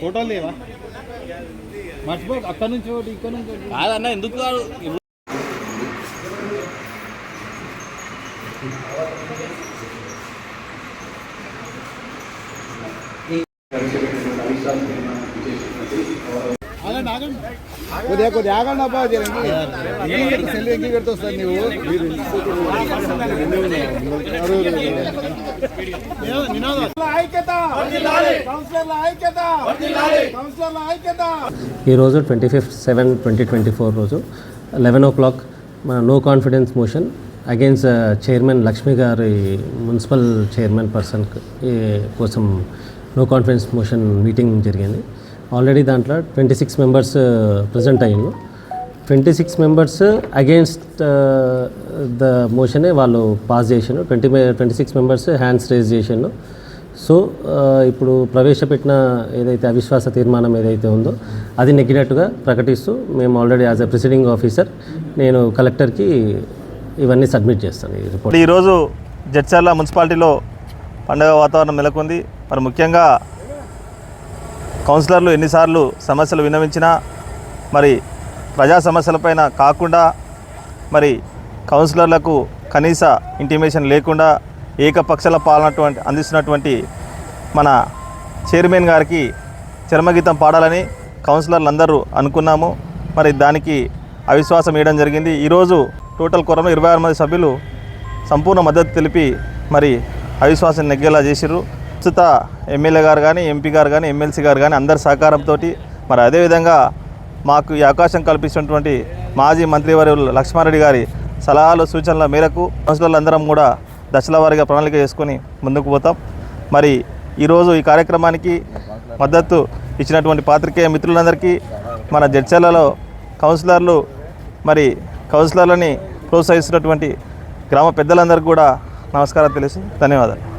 ఫోటోలు లేవా మర్చిపో అక్కడి నుంచి ఒకటి ఇక్కడ నుంచి కాదన్న ఎందుకు కాదు కొద్దిగా ఆగండి అబ్బా సెల్ ఎంకి కడుతూ వస్తాను నువ్వు ఈరోజు 25/7/2024 రోజు 11 o'clock మన no confidence motion against chairman Lakshmi గారి మున్సిపల్ చైర్మన్ పర్సన్ కోసం నో కాన్ఫిడెన్స్ మోషన్ మీటింగ్ జరిగింది. ఆల్రెడీ దాంట్లో 26 మెంబర్స్ ప్రజెంట్ అయ్యిండు. 26 మెంబర్స్ అగెయిన్స్ట్ ద మోషనే వాళ్ళు పాస్ చేసిండు. 26 మెంబర్స్ హ్యాండ్స్ రేజ్ చేసిండు. సో ఇప్పుడు ప్రవేశపెట్టిన ఏదైతే అవిశ్వాస తీర్మానం ఏదైతే ఉందో అది నెగ్గినట్టుగా ప్రకటిస్తూ మేము already as a presiding officer నేను కలెక్టర్కి ఇవన్నీ సబ్మిట్ చేస్తాను. ఈ రిపోర్ట్ ఈరోజు జడ్చర్ల మున్సిపాలిటీలో పండుగ వాతావరణం నెలకొంది. మరి ముఖ్యంగా కౌన్సిలర్లు ఎన్నిసార్లు సమస్యలు విన్నవించినా మరి ప్రజా సమస్యలపైన కాకుండా మరి కౌన్సిలర్లకు కనీస ఇంటిమేషన్ లేకుండా ఏకపక్షల పాలన అందిస్తున్నటువంటి మన చైర్మన్ గారికి చరమగీతం పాడాలని కౌన్సిలర్లు అందరూ అనుకున్నాము. మరి దానికి అవిశ్వాసం వేయడం జరిగింది. ఈరోజు టోటల్ కొరంలో 26 మంది సభ్యులు సంపూర్ణ మద్దతు తెలిపి మరి అవిశ్వాసం నెగ్గేలా చేసిర్రు. ప్రస్తుత ఎమ్మెల్యే గారు కానీ ఎంపీ గారు కానీ ఎమ్మెల్సీ గారు కానీ అందరి సహకారంతో మరి అదేవిధంగా మాకు ఈ అవకాశం కల్పించినటువంటి మాజీ మంత్రివర్యులు లక్ష్మారెడ్డి గారి సలహాలు సూచనల మేరకు కౌన్సిలర్లు అందరం కూడా దశల వారీగా ప్రణాళిక చేసుకొని ముందుకు పోతాం. మరి ఈరోజు ఈ కార్యక్రమానికి మద్దతు ఇచ్చినటువంటి పాత్రికేయ మిత్రులందరికీ మన జడ్చర్లలో కౌన్సిలర్లు మరి కౌన్సిలర్లని ప్రోత్సహిస్తున్నటువంటి గ్రామ పెద్దలందరికీ కూడా నమస్కారం తెలిసి ధన్యవాదాలు.